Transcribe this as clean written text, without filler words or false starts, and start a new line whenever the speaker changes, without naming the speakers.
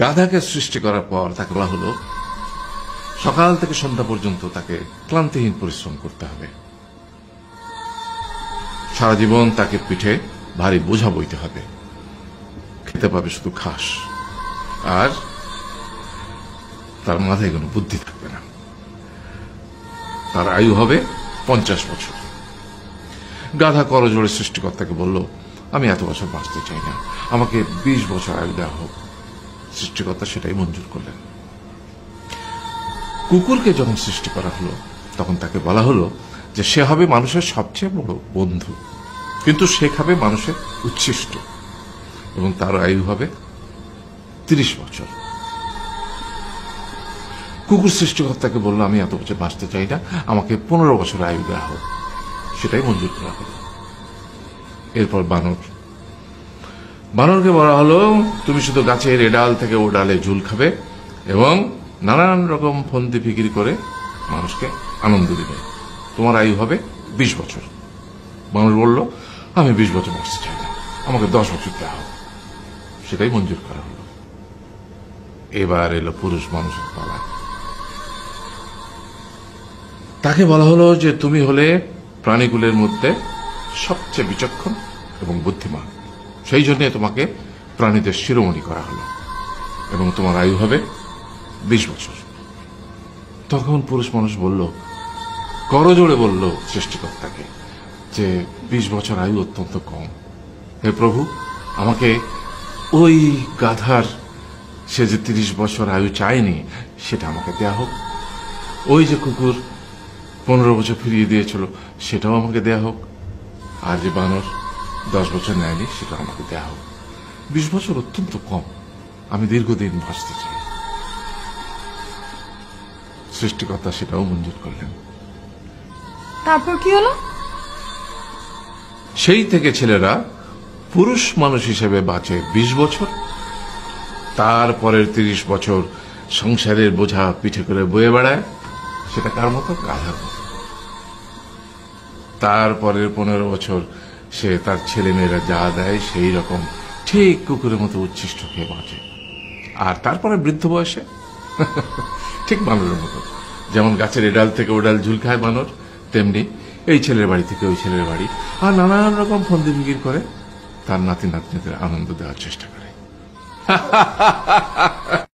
গাধাকে সৃষ্টি করার পর তাকে বলা হলো সকাল থেকে সন্ধ্যা পর্যন্ত তাকে ক্লান্তিহীন পরিশ্রম করতে হবে, সারা জীবন তাকে পিঠে ভারী বোঝা বইতে হবে, খেতে পাবে শুধু ঘাস, আর তার মাথায় কোনো বুদ্ধি থাকবে না। তার আয়ু হবে 50 বছর। গাধা করজোড়ে সৃষ্টিকর্তাকে বলল, আমি এত বছর বাঁচতে চাই না, আমাকে 20 বছর আয়ু দেওয়া হোক। সৃষ্টিকর্তা সেটাই মঞ্জুর করলেন। কুকুরকে যখন সৃষ্টি করা হলো তখন তাকে বলা হলো যে সে হবে মানুষের সবচেয়ে বড় বন্ধু, কিন্তু সে খাবে মানুষের উচ্ছিষ্ট, এবং তার আয়ু হবে 30 বছর। কুকুর সৃষ্টিকর্তাকে বলল, আমি এত বছর বাঁচতে চাই না, আমাকে 15 বছর আয়ু দেওয়া হোক। সেটাই মঞ্জুর করা হলো। এরপর বানরকে বলা হলো, তুমি শুধু গাছের এ ডাল থেকে ও ডালে ঝুল খাবে এবং নানান রকম ফন্দি ফিকির করে মানুষকে আনন্দ দিবে, তোমার আয়ু হবে 20 বছর। বানর বলল, আমি 20 বছর বাঁচতে চাই না, আমাকে 10 বছর দেওয়া হোক। সেটাই মঞ্জুর করা হলো। এবার এলো পুরুষ মানুষের পালা। তাকে বলা হলো যে তুমি হলে প্রাণীগুলোর মধ্যে সবচেয়ে বিচক্ষণ এবং বুদ্ধিমান, সেই জন্য তোমাকে প্রাণীদের শিরোমণি করা হলো এবং তোমার আয়ু হবে 20 বছর। তখন পুরুষ মানুষ বলল, করজোড়ে বলল সৃষ্টিকর্তাকে যে 20 বছর আয়ু অত্যন্ত কম, হে প্রভু, আমাকে ওই গাধার সে যে 30 বছর আয়ু চায়নি সেটা আমাকে দেয়া হোক, ওই যে কুকুর 15 বছর ফিরিয়ে দিয়েছিল সেটাও আমাকে দেয়া হোক, আর যে বানর 10 বছর নেয়নি সেটা আমাকে দেয়া হোক। 20 বছর অত্যন্ত কম, আমি দীর্ঘদিন বাঁচতে চাই। সৃষ্টিকর্তা সেটাও মঞ্জুর করলেন।
তারপর কি হলো?
সেই থেকে ছেলেরা পুরুষ মানুষ হিসেবে বাঁচে 20 বছর, তারপরের 30 বছর সংসারের বোঝা পিঠে করে বয়ে বেড়ায়, সেটা কার মতো? গাধার মতো। তারপরের 15 বছর সে তার ছেলে মেয়েরা যা দেয় সেই রকম ঠিক কুকুরের মতো উচ্ছিষ্ট খেয়ে বাঁচে। আর তারপরে বৃদ্ধ বয়সে ঠিক বানরের মতো, যেমন গাছের এডাল থেকে ওডাল ঝুল খায় বানর, তেমনি এই ছেলের বাড়ি থেকে ওই ছেলের বাড়ি, আর নানান রকম ফন্দি ফিকির করে তার নাতি নাতনিদের আনন্দ দেওয়ার চেষ্টা করে।